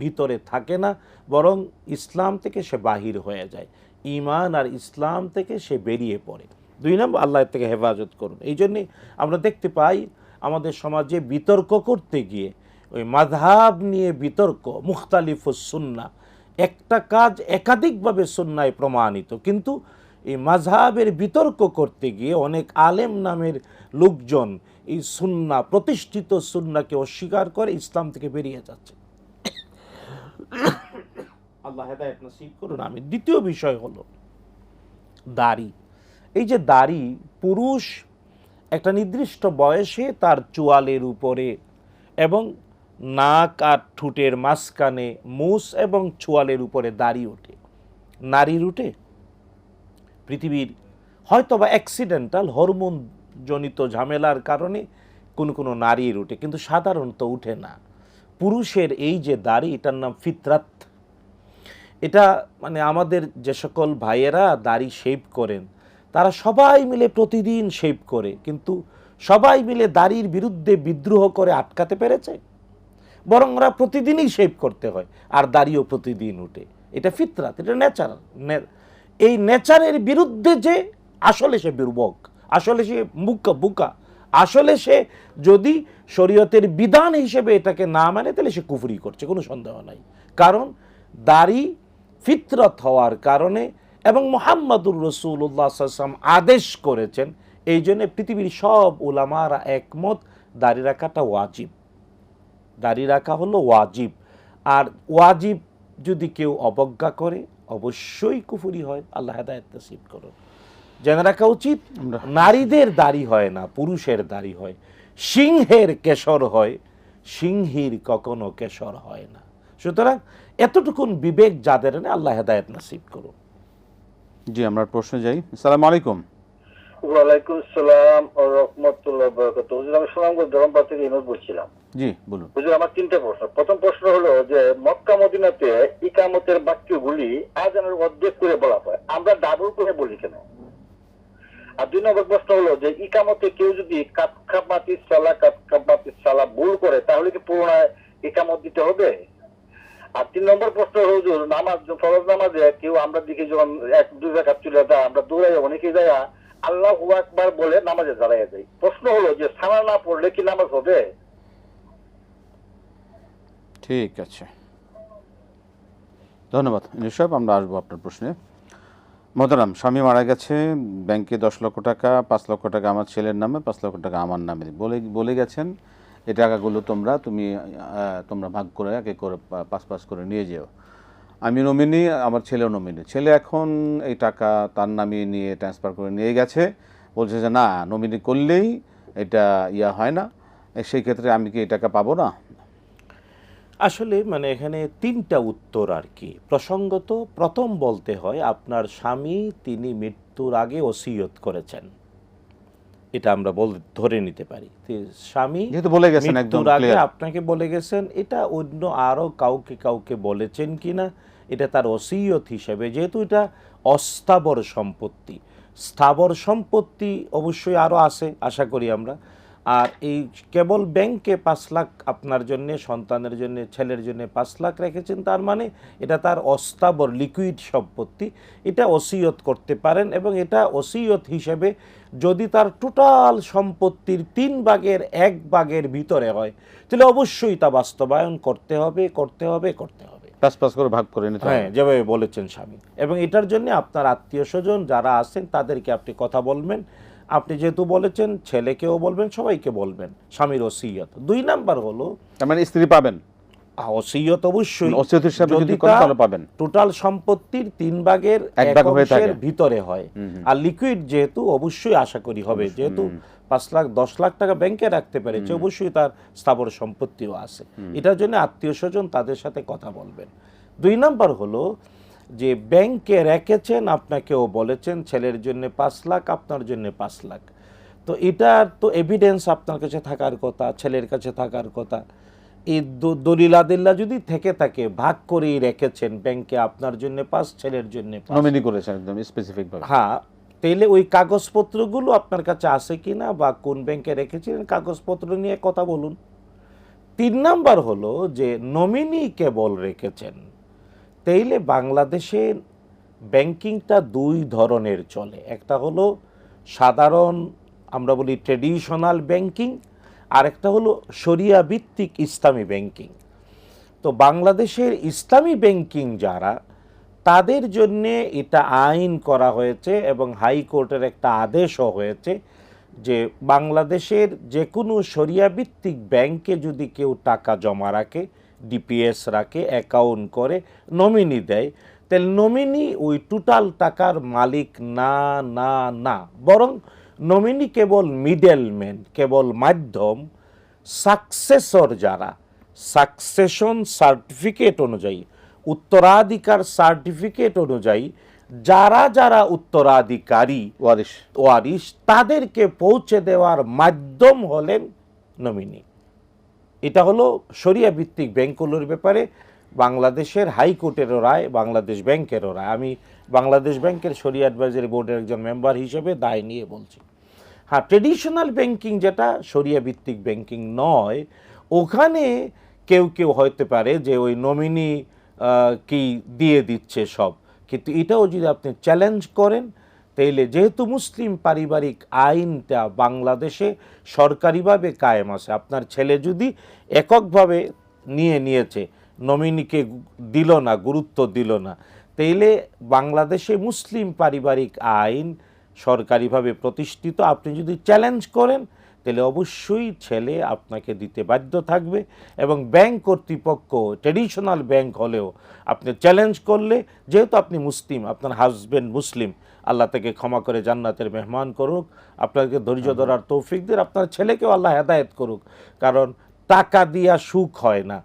Speaker 2: ভিতরে থাকে না, বরং ইসলাম থেকে সে বাহির হয়ে যায়। ঈমান আর ইসলাম থেকে সে বেরিয়ে পড়ে। 2 নম্বর, আল্লাহ থেকে হেফাজত করুন। এই জন্যে আমরা দেখতে পাই আমাদের সমাজে বিতর্ক করতে গিয়ে ওই মাযহাব নিয়ে বিতর্ক, মুখতালিফুস সুন্নাহ, একটা কাজ একাধিকভাবে সুন্নায় প্রমাণিত, কিন্তু এই মাযহাবের বিতর্ক করতে গিয়ে অনেক আলেম নামের লোকজন এই সুন্নাহ, প্রতিষ্ঠিত সুন্নাহকে অস্বীকার করে ইসলাম থেকে বেরিয়ে যাচ্ছে। আল্লাহ হেদায়েত নসিব করুন। আমি দ্বিতীয় বিষয় হলো দাড়ি। এই যে দাড়ি, পুরুষ একটা নির্দিষ্ট বয়সে তার চুয়ালের উপরে এবং নাক আর ঠোঁটের মাঝখানে মুছ এবং চুয়ালের উপরে দাড়ি ওঠে। নারীর উঠে? পৃথিবীর হয়তোবা অ্যাক্সিডেন্টাল হরমোন জনিত ঝামেলার কারণে কোনো নারীর উঠে, কিন্তু সাধারণত উঠে না। পুরুষের এই যে দাড়ি, এটার নাম ফিতরাত। এটা মানে আমাদের যে সকল ভাইয়েরা দাড়ি শেভ করেন, তারা সবাই মিলে প্রতিদিন শেভ করে, কিন্তু সবাই মিলে দাড়ির বিরুদ্ধে বিদ্রোহ করে আটকাতে পেরেছে? বরং ওরা প্রতিদিনই শেভ করতে হয়, আর দাড়িও প্রতিদিন উঠে। এটা ফিতরাত, এটা ন্যাচারাল। এই নেচারের বিরুদ্ধে যে আসলে সে দুর্বক, আসলে সে বুকা, আসলে সে যদি শরীয়তের বিধান হিসেবে এটাকে না মানে, তাহলে সে কুফরি করছে, কোনো সন্দেহ নাই। কারণ দাড়ি ফিতরত হওয়ার কারণে এবং মুহাম্মাদুর রাসূলুল্লাহ সাল্লাল্লাহু আলাইহি ওয়াসাল্লাম আদেশ করেছেন, এই জন্য পৃথিবীর সব উলামারা একমত দাড়ি রাখাটা ওয়াজিব। দাড়ি রাখা হলো ওয়াজিব। আর ওয়াজিব যদি কেউ অবজ্ঞা করে, অবশ্যই কুফরি হয়। আল্লাহ হেদায়েত নসিব করুন। জেনে রাখা উচিত, নারীদের দাড়ি হয় না, পুরুষের দাড়ি হয়। সিংহের কেশর হয়, সিংহীর কখনো কেশর হয় না। সুতরাং এতটুকুন বিবেক যাদের নেই, আল্লাহ হেদায়েত নসিব করুন।
Speaker 1: জি, আমরা প্রশ্নে যাই। আসসালামু আলাইকুম।
Speaker 3: ওয়ালাইকুম আসসালাম ওয়া রাহমাতুল্লাহি ওয়া বারাকাতুহু। হুজুর, আমি সুনামগঞ্জ ধরমপাড়া থেকে ইনুস বলছিলাম।
Speaker 1: জি, বলুন।
Speaker 3: হুজুর, আমার 3টে প্রশ্ন। প্রথম প্রশ্ন হলো যে মক্কা মদিনাতে ইকামতের বাক্যগুলি আযানের অর্ধেক করে বলা হয়, আমরা ডাবল করে বলি কেন? আর 2 নম্বর প্রশ্ন হলো যে ইকামতে কেউ যদি কাতখামাতিস সালাহ ভুল করে, তাহলে কি পুনরায় ইকামত দিতে হবে? আর 3 নম্বর প্রশ্ন হলো, হুজুর, নামাজ, ফরজ নামাজে কেউ আমরা দিকে যখন 1-2 রাকাত চলে যায়, আমরা দৌড়াই, অনেকেই যায় আল্লাহু আকবার বলে নামাজে দাঁড়ায় যায়। প্রশ্ন হলো যে সানা না পড়লে কি নামাজ হবে?
Speaker 1: ঠিক আছে, ধন্যবাদ ইনুস। আমরা আসবো আপনার প্রশ্নে। মোহতারাম, স্বামী মারা গেছে, ব্যাংকে 10 লক্ষ টাকা, 5 লক্ষ টাকা আমার ছেলের নামে, 5 লক্ষ টাকা আমার নামে বলে গেছেন, এই টাকাগুলো তোমরা ভাগ করে একে করে 5-5 করে নিয়ে যেও। আমি নমিনি, আমার ছেলেও নমিনি। ছেলে এখন এই টাকা তার নামে নিয়ে ট্রান্সফার করে নিয়ে গেছে, বলছে যে না, নমিনি করলেই এটা হয় না, সেই ক্ষেত্রে আমি কি এই টাকা পাবো না?
Speaker 2: আসলে মানে এখানে 3টা উত্তর আর কি। প্রসঙ্গত প্রথম বলতে হয়, আপনার স্বামী তিনি মৃত্যুর আগে ওসিয়ত করেছেন, এটা আমরা ধরে নিতে পারি। স্বামী
Speaker 1: যেহেতু বলে গেছেন, একদম
Speaker 2: মৃত্যুর আগে
Speaker 1: ক্লিয়ার,
Speaker 2: আপনাকে বলে গেছেন, এটা অন্য আরো কাউকে বলেছেন কিনা এটা তার ওসিয়ত হিসেবে, যেহেতু এটা অস্থাবর সম্পত্তি। স্থাবর সম্পত্তি অবশ্যই আরো আছে, আশা করি আমরা। আর এই কেবল ব্যাংকে 5 লাখ আপনার জন্য, সন্তানের জন্য, ছেলের জন্য 5 লাখ রেখেছেন, তার মানে এটা তার অস্থাবর লিকুইড সম্পত্তি, এটা ওসিয়ত করতে পারেন। এবং এটা ওসিয়ত হিসেবে যদি তার টোটাল সম্পত্তির 3 ভাগের 1 ভাগের ভিতরে হয়, তাহলে অবশ্যই তা বাস্তবায়ন করতে হবে।
Speaker 1: 5-5 করে ভাগ করে নিতে হবে,
Speaker 2: হ্যাঁ, যেভাবে বলেছেন স্বামী। এবং এটার জন্য আপনার আত্মীয় স্বজন যারা আছেন তাদেরকে আপনি কথা বলবেন। আপনি যেহেতু বলেছেন, ছেলেকেও বলবেন, সবাইকে বলবেন স্বামীর ওসিয়ত। 2 নাম্বার হলো,
Speaker 1: তার মানে স্ত্রী পাবেন
Speaker 2: ওসিয়ত অবশ্যই
Speaker 1: ওসিয়ত হিসাবে যদি করেন তাহলে পাবেন।
Speaker 2: টোটাল সম্পত্তির 3 ভাগের 1 অংশের ভিতরে হয়। আর লিকুইড যেহেতু অবশ্যই আশা করি হবে, যেহেতু 5 লাখ 10 লাখ টাকা ব্যাংকে রাখতে পেরেছে, অবশ্যই তার স্থাবর সম্পত্তিও আছে। এটার জন্য আত্মীয় স্বজন তাদের সাথে কথা বলবেন। 2 নাম্বার হলো, যে ব্যাংকে রেখেছেন, আপনাকেও বলেছেন ছেলের জন্য 5 লাখ, আপনার জন্য 5 লাখ। তো এটার তো এভিডেন্স আপনার কাছে থাকার কথা, ছেলের কাছে থাকার কথা। এই দলিল আদিল্লা যদি থেকে থাকে, ভাগ করেই রেখেছেন ব্যাংকে, আপনার জন্য 5, ছেলের জন্য 5,
Speaker 1: নমিনি করেছেন একদম স্পেসিফিক ভাবে।
Speaker 2: হ্যাঁ, তাহলে ওই কাগজপত্রগুলো আপনার কাছে আছে কিনা বা কোন ব্যাংকে রেখেছিলেন কাগজপত্র নিয়ে কথা বলুন। 3 নাম্বার হলো যে নমিনি কেবল রেখেছেন, তাইলে বাংলাদেশে ব্যাংকিংটা 2 ধরনের চলে। একটা হলো সাধারণ, আমরা বলি ট্রেডিশনাল ব্যাংকিং, আর একটা হলো শরিয়া ভিত্তিক ইসলামী ব্যাংকিং। তো বাংলাদেশের ইসলামী ব্যাংকিং যারা, তাদের জন্যে এটা আইন করা হয়েছে এবং হাইকোর্টের একটা আদেশও হয়েছে যে বাংলাদেশের যে কোনো শরিয়া ভিত্তিক ব্যাংকে যদি কেউ টাকা জমা রাখে, ডিপিএস রাখে, অ্যাকাউন্ট করে, নমিনি দেয়, তাহলে নমিনি ওই টোটাল টাকার মালিক না না না, বরং নমিনি কেবল মিডলম্যান, কেবল মাধ্যম। সাকসেসর যারা, সাকসেশন সার্টিফিকেট অনুযায়ী, উত্তরাধিকার সার্টিফিকেট অনুযায়ী যারা যারা উত্তরাধিকারী ওয়ারিশ, তাদেরকে পৌঁছে দেওয়ার মাধ্যম হলেন নমিনি। এটা হলো শরিয়া ভিত্তিক ব্যাংকগুলোর ব্যাপারে বাংলাদেশের হাইকোর্টেরও রায়, বাংলাদেশ ব্যাংকেরও রায়। আমি বাংলাদেশ ব্যাংকের শরিয়া অ্যাডভাইজারি বোর্ডের একজন মেম্বার হিসেবে দায় নিয়ে বলছি। হ্যাঁ, ট্রেডিশনাল ব্যাংকিং যেটা শরিয়া ভিত্তিক ব্যাংকিং নয়, ওখানে কেউ কেউ হতে পারে যে ওই নমিনি কি দিয়ে দিচ্ছে সব, কিন্তু এটাও যদি আপনি চ্যালেঞ্জ করেন, তাইলে যেহেতু মুসলিম পারিবারিক আইনটা বাংলাদেশে সরকারিভাবে কায়েম আছে, আপনার ছেলে যদি এককভাবে নিয়েছে, নমিনিকে দিল না, গুরুত্ব দিল না, তাইলে বাংলাদেশে মুসলিম পারিবারিক আইন সরকারিভাবে প্রতিষ্ঠিত। আপনি যদি চ্যালেঞ্জ করেন, তাহলে অবশ্যই ছেলে আপনাকে দিতে বাধ্য থাকবে। এবং ব্যাংক কর্তৃপক্ষ, ট্র্যাডিশনাল ব্যাংক হলেও আপনি চ্যালেঞ্জ করলে, যেহেতু আপনি মুসলিম, আপনার হাজব্যান্ড মুসলিম, আল্লাহ তাকে ক্ষমা করে জান্নাতের মেহমান করুক, আপনাকে ধৈর্য ধরার তৌফিক দিন, আপনার ছেলেকেও আল্লাহ হেদায়েত করুক। কারণ টাকা দিয়া সুখ হয় না,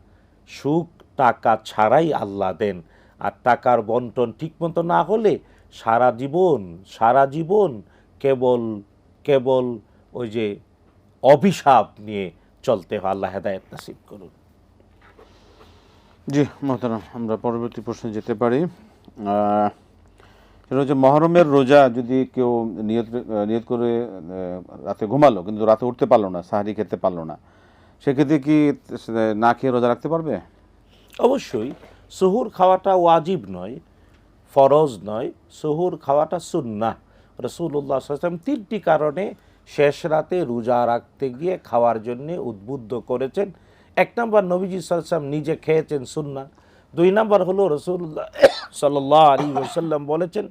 Speaker 2: সুখ টাকা ছাড়াই আল্লাহ দেন। আর টাকার বন্টন ঠিকমতো না হলে সারা জীবন কেবল ওই যে অভিশাপ নিয়ে চলতে হয়। আল্লাহ হেদায়েত নসিব করুন।
Speaker 1: জি মোহতারাম, আমরা পরবর্তী প্রশ্নে যেতে পারি। সেটা হচ্ছে মহরমের রোজা যদি কেউ নিয়ত করে রাতে ঘুমালো কিন্তু রাতে উঠতে পারলো না, সাহারি খেতে পারলো না, সেক্ষেত্রে কি না খেয়ে রোজা রাখতে পারবে?
Speaker 2: অবশ্যই। সুহুর খাওয়াটা ওয়াজিব নয়, ফরজ নয়, সুহুর খাওয়াটা সুন্নাহ। রাসূলুল্লাহ সাল্লাল্লাহু আলাইহি ওয়াসাল্লাম 3টি কারণে শেষ রাতে রোজা রাখতে গিয়ে খাওয়ার জন্য উদ্বুদ্ধ করেছেন। 1 নম্বর, নবীজি সাল্লাল্লাহু আলাইহি ওয়াসাল্লাম নিজে খেয়েছেন, সুন্নাহ। 2 নম্বর হলো রাসূলুল্লাহ সাল্লাল্লাহু আলাইহি ওয়াসাল্লাম বলেছেন,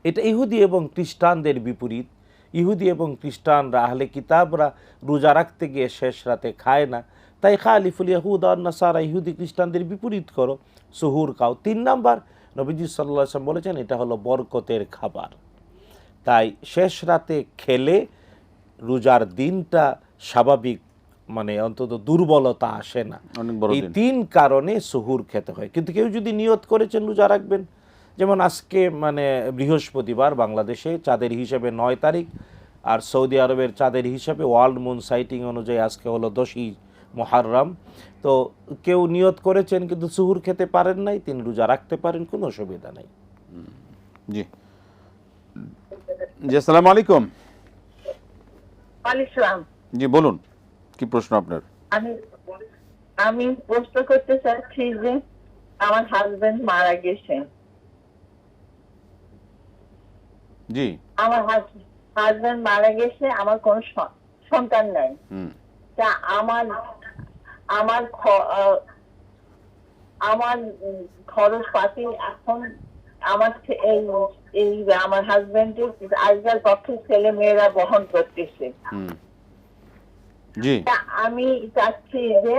Speaker 2: এটা ইহুদি এবং খ্রিস্টানদের বিপরীত। ইহুদি এবং খ্রিস্টানরা, আহলে কিতাবরা রোজা রাখতে গিয়ে শেষ রাতে খায় না, তাই খালিফুল ইয়াহুদ আর নাসারা, ইহুদি খ্রিস্টানদের বিপরীত করো, সুহুর খাও। 3 নম্বর, নবীজি সাল্লাল্লাহু আলাইহি ওয়াসাল্লাম বলেছেন এটা হলো বরকতের খাবার, তাই শেষ রাতে খেলে রোজার দিনটা স্বাভাবিক, মানে অন্তত দুর্বলতা আসে না। এই 3 কারণে সুহুর খেতে হয়। কিন্তু কেউ যদি নিয়ত করেছেন রোজা রাখবেন, যেমন আজকে মানে বৃহস্পতিবার, বাংলাদেশে চাঁদের হিসাবে 9 তারিখ, আর সৌদি আরবের চাঁদের হিসাবে ওয়ার্ল্ড মুন সাইটিং অনুযায়ী আজকে হলো 10ই মুহররম। তো কেউ নিয়ত করেছেন কিন্তু সুহুর খেতে পারেন নাই, তিনি রোজা রাখতে পারেন, কোনো অসুবিধা নাই।
Speaker 1: জি জি, আসসালামু আলাইকুম।
Speaker 4: আলাইকুম।
Speaker 1: জি বলুন, কি প্রশ্ন আপনার?
Speaker 4: আমি প্রশ্ন করতে চাচ্ছি যে আমার হাজবেন্ড মারা গেছে।
Speaker 1: জি,
Speaker 4: আমার হাজবেন্ড মারা গেছে, আমার কোনো সন্তান নাই। তা আমার খরচ পাতি এখন আমার হাজবেন্ডের আজকাল পক্ষে ছেলে মেয়েরা বহন করতেছে। আমি চাচ্ছি যে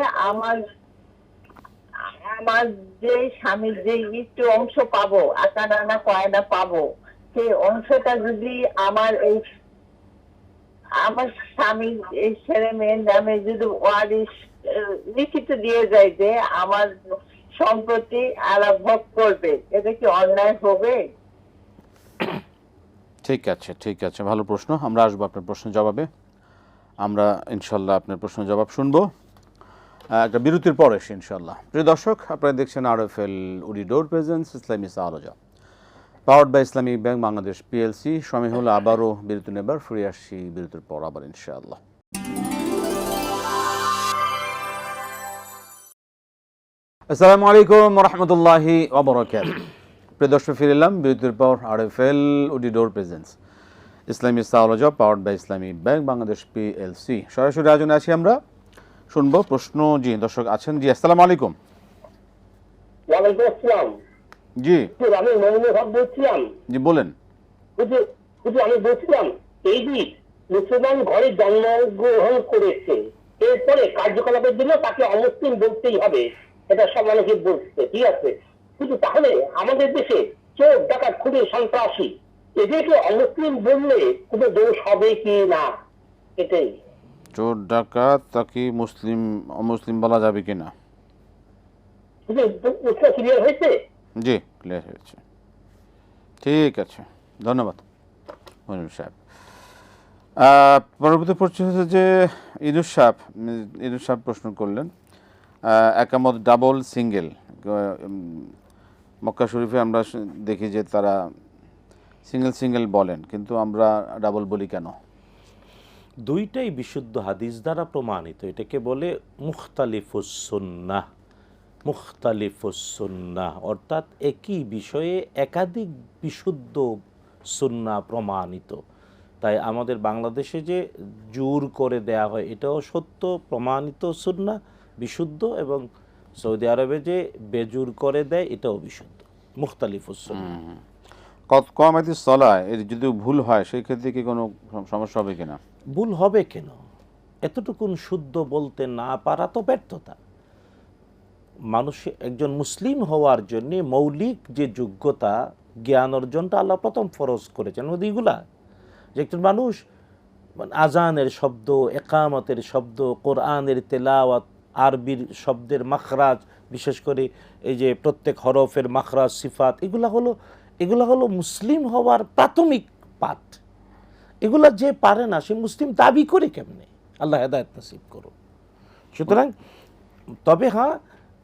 Speaker 4: আমার যে স্বামীর যে একটু অংশ পাবো, আনা কয়না পাবো, সেই অংশটা যদি আমার স্বামীর এই ছেলে মেয়ের নামে যদি ওয়ারিশ লিখিত দিয়ে যায় যে আমার সম্পত্তি আলাপ ভোগ করবে, এটা কি অন্যায় হবে?
Speaker 1: ঠিক আছে, ঠিক আছে, ভালো প্রশ্ন। আমরা আসবো আপনার প্রশ্নের জবাবে। আমরা ইনশাল্লাহ আপনার প্রশ্নের জবাব শুনবো একটা বিরতির পর এসে ইনশাল্লাহ। প্রিয় দর্শক, আপনারা দেখছেন RFL উডি ডোর প্রেজেন্স ইসলামী সাওলজা, powered by Islamic Bank Bangladesh PLC। সময় হলো আবারও বিরতি নেবার, ফিরে আসছি বিরতির পর আবার ইনশাআল্লাহ। আসসালামু আলাইকুম রহমতুল্লাহি ওয়াবারাকাতুহু। প্রিয় দর্শক, ফিরে এলাম বিরতির পর। RFL উডি ডোর প্রেজেন্স ইসলামী সাওলজা, powered by Islamic Bank Bangladesh PLC। সরাসরি আয়োজনে আছি আমরা, শুনবো প্রশ্ন। জি দর্শক আছেন। জি আসসালামু আলাইকুম।
Speaker 3: ওয়ালাইকুম আসসালাম।
Speaker 1: জি
Speaker 3: আমি মমিনুল হক বলছিলাম।
Speaker 1: জি বলেন।
Speaker 3: আমি বলছিলাম, এই দিন মুসলমান ঘরে জন্মগ্রহণ করেছে, এরপরে কার্যকলাপের জন্য তাকে অমুসলিম বলতেই হবে, এটা সব মানুষই বলছে, ঠিক আছে। কিন্তু তাহলে আমাদের দেশে চোর ডাকাত খুবই সন্ত্রাসী, এদেরকে অমুসলিম বললে কোনো দোষ হবে কি না, এটাই।
Speaker 1: চোর ডাকাত তাকে মুসলিম অমুসলিম বলা যাবে কিনা?
Speaker 3: ক্লিয়ার হয়েছে?
Speaker 1: জি ক্লিয়ার হয়েছে, ঠিক আছে, ধন্যবাদ মনির সাহেব। পরবর্তী প্রশ্ন হচ্ছে যে ইনুস সাহেব প্রশ্ন করলেন, একামত ডাবল সিঙ্গেল। মক্কা শরীফে আমরা দেখি যে তারা সিঙ্গেল বলেন, কিন্তু আমরা ডাবল বলি কেন?
Speaker 2: দুইটাই বিশুদ্ধ হাদিস দ্বারা প্রমাণিত। এটাকে বলে মুখতালিফুস সুন্নাহ, অর্থাৎ একই বিষয়ে একাধিক বিশুদ্ধ সুন্নাহ প্রমাণিত। তাই আমাদের বাংলাদেশে যে জোর করে দেয়া হয় এটাও সত্য, প্রমাণিত সুন্নাহ বিশুদ্ধ, এবং সৌদি আরবে যে বেজুর করে দেয় এটাও বিশুদ্ধ, মুখতালিফুস সুন্নাহ।
Speaker 1: কমাতি সলায় এর যদি ভুল হয় সেই ক্ষেত্রে কি কোনো সমস্যা হবে কিনা?
Speaker 2: ভুল হবে কেন? এতটুকুন শুদ্ধ বলতে না পারা তো ব্যর্থতা। মানুষ একজন মুসলিম হওয়ার জন্য মৌলিক যে যোগ্যতা, জ্ঞান অর্জনটা আল্লাহ প্রথম ফরজ করেছেন ওদিগুলা, যে একজন মানুষ আজানের শব্দ, একামতের শব্দ, কোরআনের তেলাওয়াত, আরবির শব্দের মাখরাজ, বিশেষ করে এই যে প্রত্যেক হরফের মাখরাজ, সিফাত, এগুলা হলো মুসলিম হওয়ার প্রাথমিক পাঠ। এগুলা যে পারে না সে মুসলিম দাবি করে কেমনে? আল্লাহ হেদায়েত নসিব করুন। সুতরাং তবে হ্যাঁ,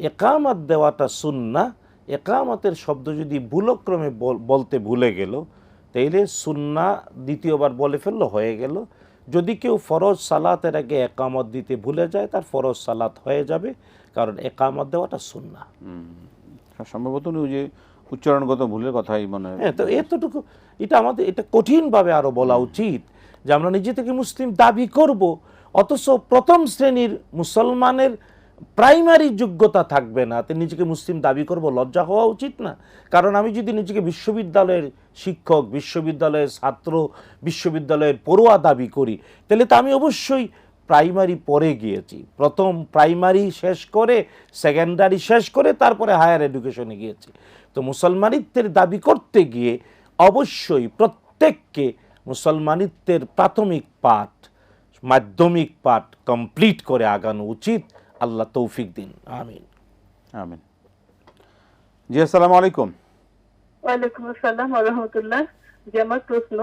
Speaker 2: একামত দেওয়াটা সুন্নাহ। একামতের শব্দ যদি ভুলক্রমে বলতে ভুলে গেল, তাইলে সুন্নাহ দ্বিতীয়বার বলে ফেললো, হয়ে গেল। যদি কেউ ফরজ সালাতের আগে একামত দিতে ভুলে যায়, তার ফরজ সালাত হয়ে যাবে, কারণ একামত দেওয়াটা সুন্নাহ।
Speaker 1: সম্ভবত যে উচ্চারণগত ভুলের কথাই মনে হয়।
Speaker 2: হ্যাঁ, তো এতটুকু এটা কঠিনভাবে আরো বলা উচিত যে আমরা নিজে থেকে মুসলিম দাবি করব, অথচ প্রথম শ্রেণীর মুসলমানের প্রাইমারি যোগ্যতা থাকবে না, তো নিজেকে মুসলিম দাবি করব, লজ্জা হওয়া উচিত না? কারণ আমি যদি নিজেকে বিশ্ববিদ্যালয়ের শিক্ষক, বিশ্ববিদ্যালয়ের ছাত্র, বিশ্ববিদ্যালয়ের পড়ুয়া দাবি করি, তাহলে তো আমি অবশ্যই প্রাইমারি পরে গিয়েছি, প্রথম প্রাইমারি শেষ করে সেকেন্ডারি শেষ করে তারপরে হায়ার এডুকেশনে গিয়েছি। তো মুসলমানিত্বের দাবি করতে গিয়ে অবশ্যই প্রত্যেককে মুসলমানিত্বের প্রাথমিক পাঠ, মাধ্যমিক পাঠ কমপ্লিট করে আগানো উচিত। আল্লাহ তৌফিক দিন, আমিন
Speaker 1: আমিন। জি আসসালামু আলাইকুম।
Speaker 4: ওয়ালাইকুম আসসালাম ওয়া রাহমাতুল্লাহ। যে আমার প্রশ্ন,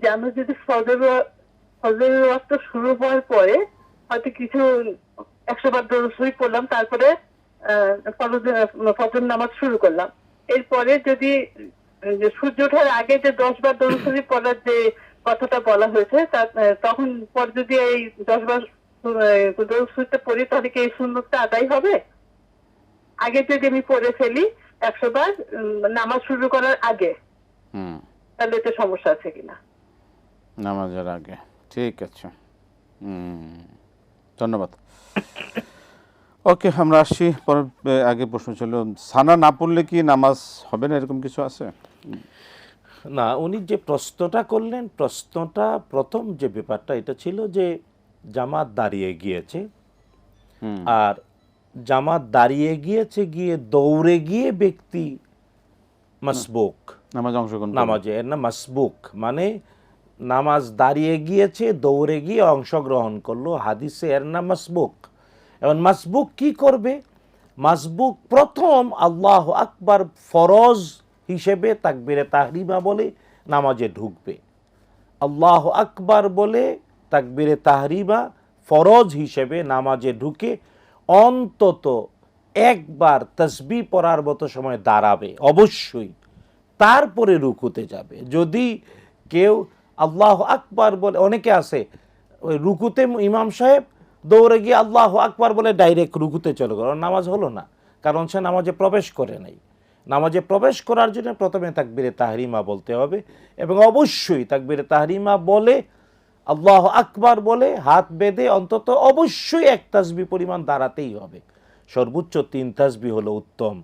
Speaker 4: যে আমি যদি ফজরের ওয়াক্ত শুরু হওয়ার পরে হয়তো কিছু 100 বার দরুদ শরীফ পড়লাম, তারপরে ফজর নামাজ শুরু করলাম, এরপরে যদি সূর্য ওঠার আগে যে 10 বার দরুদ শরীফ পড়ার যে কথাটা বলা হয়েছে, তখন পর যদি এই 10 বার দরুদ শরীফটা পড়ি, তাহলে কি এই সুন্নতটা আদায় হবে? আগে যদি আমি পড়ে ফেলি 100 বার নামাজ শুরু করার আগে, তাহলে এতে সমস্যা আছে কিনা?
Speaker 1: নামাজের আগে, ঠিক আছে, ধন্যবাদ। ওকে, আমরা আসছি। আগে প্রশ্ন ছিল সানা না পড়লে কি নামাজ হবে না, এরকম কিছু আছে?
Speaker 2: না, উনি যে প্রশ্নটা করলেন, প্রশ্নটা প্রথম যে ব্যাপারটা এটা ছিল যে জামাত দাঁড়িয়ে গিয়েছে, আর জামাত দাঁড়িয়ে গিয়েছে গিয়ে দৌড়ে গিয়ে ব্যক্তি মাসবুক, নামাজে এর না মাসবুক, মানে নামাজ দাঁড়িয়ে গিয়েছে, দৌড়ে গিয়ে অংশগ্রহণ করলো, হাদিসে এর নাম মাসবুক। এবং মাসবুক কি করবে? মাসবুক প্রথম আল্লাহু আকবার ফরজ হিসেবে তাকবীরে তাহরিমা বলে নামাজে ঢুকবে। আল্লাহু আকবার বলে তাকবীরে তাহরিমা ফরজ হিসেবে নামাজে ঢুকে অন্তত একবার তাসবিহ পড়ার মতো সময় দাঁড়াবে অবশ্যই, তারপরে রুকুতে যাবে। যদি কেউ আল্লাহু আকবার বলে, অনেকে আছে ওই রুকুতে ইমাম সাহেব দৌড়ে গিয়ে আল্লাহু আকবার বলে ডাইরেক্ট রুকুতে চলে গেল, নামাজ হলো না, কারণ সে নামাজে প্রবেশ করে নাই। নামাজে প্রবেশ করার জন্য প্রথমে তাকবীরে তাহরিমা বলতে হবে এবং অবশ্যই তাকবীরে তাহরিমা বলে আল্লাহু আকবার বলে হাত বেঁধে অন্তত অবশ্যই এক তাসবিহ পরিমাণ দাঁড়াতেই হবে। সর্বোচ্চ 3 তাসবিহ হলো উত্তম।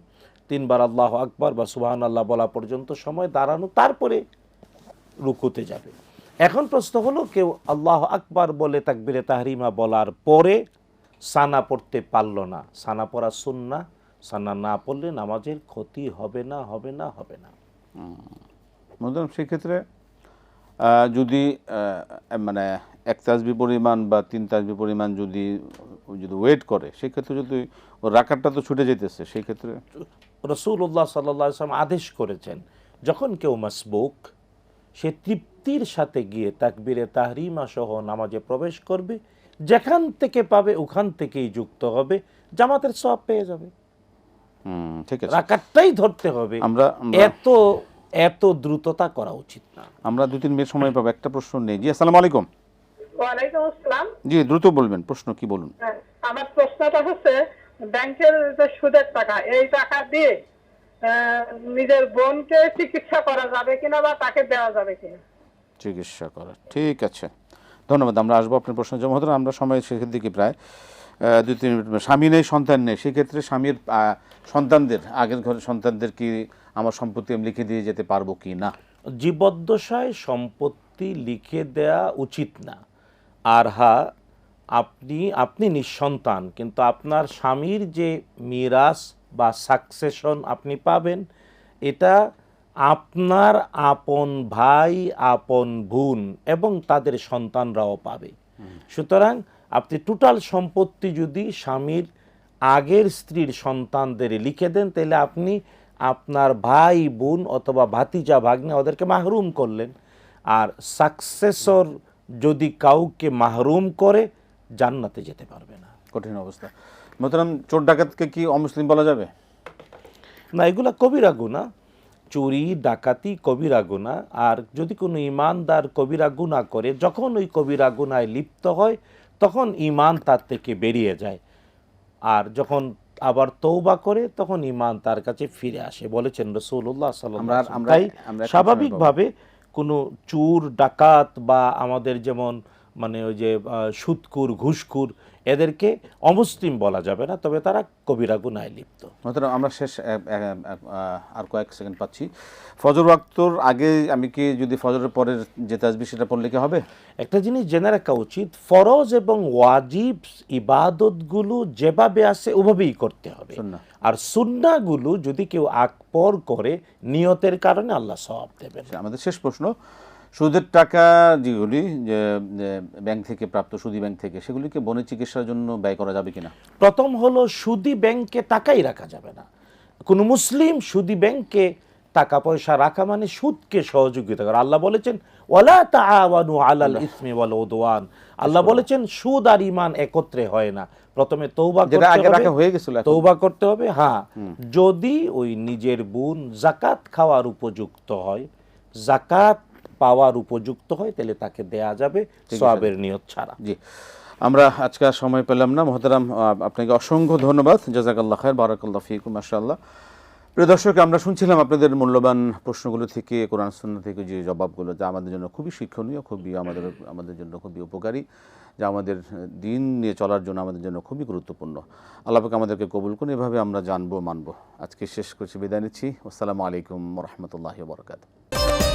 Speaker 2: 3 বার আল্লাহু আকবার বা সুবহানাল্লাহ বলা পর্যন্ত সময় দাঁড়ানো, তারপরে রুকুতে যাবে। এখন প্রশ্ন হলো, কেউ আল্লাহু আকবার বলে তাকবীরে তাহরিমা বলার পরে সানা পড়তে পারল না, সানা পড়া সুন্নাহ, সানা না পড়লে নামাজের ক্ষতি হবে না, হবে না, হবে না।
Speaker 1: মহতারাম, সেক্ষেত্রে যদি মানে 1 তাসবিহ পরিমাণ বা 3 তাসবিহ পরিমাণ যদি ওয়েট করে, সেক্ষেত্রে যদি ও রাকাতটা তো ছুটে যেতেছে, সেই ক্ষেত্রে
Speaker 2: রাসূলুল্লাহ সাল্লাল্লাহু আলাইহি ওয়াসাল্লাম আদেশ করেছেন, যখন কেউ মাসবুক সে তৃপ্তির সাথে গিয়ে তাকবীরে তাহরিমা সহ নামাজে প্রবেশ করবে, যেখান থেকে পাবে ওখান থেকেই যুক্ত হবে, জামাতের সওয়াব পেয়ে যাবে।
Speaker 1: ঠিক আছে,
Speaker 2: রাকাতটাই ধরতে হবে,
Speaker 1: আমরা
Speaker 2: এত দ্রুততা করা উচিত না।
Speaker 1: আমরা 2-3 মিনিট সময় পাবো, একটা প্রশ্ন নেই। জি, আসসালামু আলাইকুম।
Speaker 4: ওয়ালাইকুম আসসালাম।
Speaker 1: জি, দ্রুত বলবেন, প্রশ্ন কি বলুন।
Speaker 4: আমার প্রশ্নটা হচ্ছে, ব্যাংকের যে সুদের টাকা, এই টাকা দিয়ে নিজের বোনকে চিকিৎসা করা যাবে কিনা বা তাকে দেওয়া যাবে কিনা?
Speaker 1: চিকিৎসা করা, ঠিক আছে, ধন্যবাদ। আমরা আসবো আপনার প্রশ্ন জমা হতে, আমরা সময় শেষের দিকে প্রায় 2-3 মিনিট। স্বামী নেই, সন্তান নেই, সেক্ষেত্রে স্বামীর সন্তানদের, আগের ঘরের সন্তানদের কি আমার সম্পত্তি আমি লিখে দিয়ে যেতে পারবো কি না?
Speaker 2: জীবদ্দশায় সম্পত্তি লিখে দেয়া উচিত না। আর হ্যাঁ, আপনি নিঃসন্তান, কিন্তু আপনার স্বামীর যে মিরাস বা সাকসেশন আপনি পাবেন, এটা আপনার আপন ভাই, আপন বোন এবং তাদের সন্তানরাও পাবে। সুতরাং আপনি টোটাল সম্পত্তি যদি স্বামীর আগের স্ত্রীর সন্তানদের লিখে দেন, তাহলে আপনি আপনার ভাই বোন অথবা ভাতিজা ভাগ্নে ওদেরকে মাহরুম করলেন। আর সাকসেসর যদি কাউকে মাহরুম করে, জান্নাতে যেতে পারবে না।
Speaker 1: কঠিন অবস্থা। মহতারাম, চোর ডাকাতকে কি অমুসলিম বলা যাবে?
Speaker 2: না, এগুলা কবিরা গুনাহ। চুরি ডাকাতি কবিরা গুনাহ। আর যদি কোনো ইমানদার কবিরা গুনাহ করে, যখন ওই কবিরা গুনায় লিপ্ত হয়, তখন ইমান তার থেকে বেরিয়ে যায়। আর যখন আবার তওবা করে, তখন ইমান তার কাছে ফিরে আসে, বলেছেন রাসূলুল্লাহ সাল্লাল্লাহু আলাইহি ওয়াসাল্লাম। তাই স্বাভাবিকভাবে কোনো চোর ডাকাত বা আমাদের যেমন মানে ওই যে সুদখোর ঘুষখোর, এদেরকে অমুসলিম বলা যাবে না, তবে তারা কবিরা গুনাহে লিপ্ত।
Speaker 1: মহতারাম, আমরা শেষ আর কয়েক সেকেন্ড পাচ্ছি। ফজর ওয়াক্তর আগে আমি কি যদি ফজরের পরের যে তাসবিহ সেটা পড়লে কি হবে?
Speaker 2: একটা জিনিস জেনে রাখা উচিত, ফরজ এবং ওয়াজিব ইবাদতগুলো যেভাবে আছে ওভাবেই করতে হবে। আর সুন্নাহগুলো যদি কেউ আকপর করে, নিয়তের কারণে আল্লাহ সওয়াব দেবেন।
Speaker 1: আমাদের শেষ প্রশ্ন, সুদের টাকা যেগুলি ব্যাংক থেকে প্রাপ্ত, সুদী ব্যাংক থেকে, সেগুলিকে বনের চিকিৎসার জন্য ব্যয় করা যাবে কিনা?
Speaker 2: প্রথম হলো, সুদী ব্যাংকে টাকাই রাখা যাবে না। কোনো মুসলিম সুদী ব্যাংকে টাকা পয়সা রাখা মানে সুদকে সহযোগিতা করা। আল্লাহ বলেছেন ওয়ালা তাআওয়ানু আলাল ইসমি ওয়াল উদওয়ান। আল্লাহ বলেছেন সুদ আর ঈমান একত্রে হয় না। প্রথমে তওবা করতে হবে,
Speaker 1: আগে রাখা হয়ে গিয়েছিল,
Speaker 2: তওবা করতে হবে। হ্যাঁ, যদি ওই নিজের বোন যাকাত খাওয়ার উপযুক্ত হয়, যাকাত পাওয়ার উপযুক্ত হয়, তাহলে তাকে দেয়া যাবে সওয়াবের নিয়ত ছাড়া।
Speaker 1: জি, আমরা আজকে আর সময় পেলাম না। মহতারাম, আপনাকে অসংখ্য ধন্যবাদ। জাযাকাল্লাহ খায়র, বারাকাল্লাহু ফীকুম, মাশাআল্লাহ। প্রিয় দর্শক, আমরা শুনছিলাম আপনাদের মূল্যবান প্রশ্নগুলো থেকে, কোরআন সুন্নাহ থেকে যে জবাবগুলো, যা আমাদের জন্য খুবই শিক্ষণীয়, খুবই আমাদের জন্য খুবই উপকারী, যা আমাদের দিন নিয়ে চলার জন্য আমাদের জন্য খুবই গুরুত্বপূর্ণ। আল্লাহ পাক আমাদেরকে কবুল করুন, এভাবে আমরা জানবো, মানবো। আজকে শেষ করছি, বিদায় নিচ্ছি। আসসালামু আলাইকুম ওয়া রাহমাতুল্লাহি ওয়া বারাকাতুহু।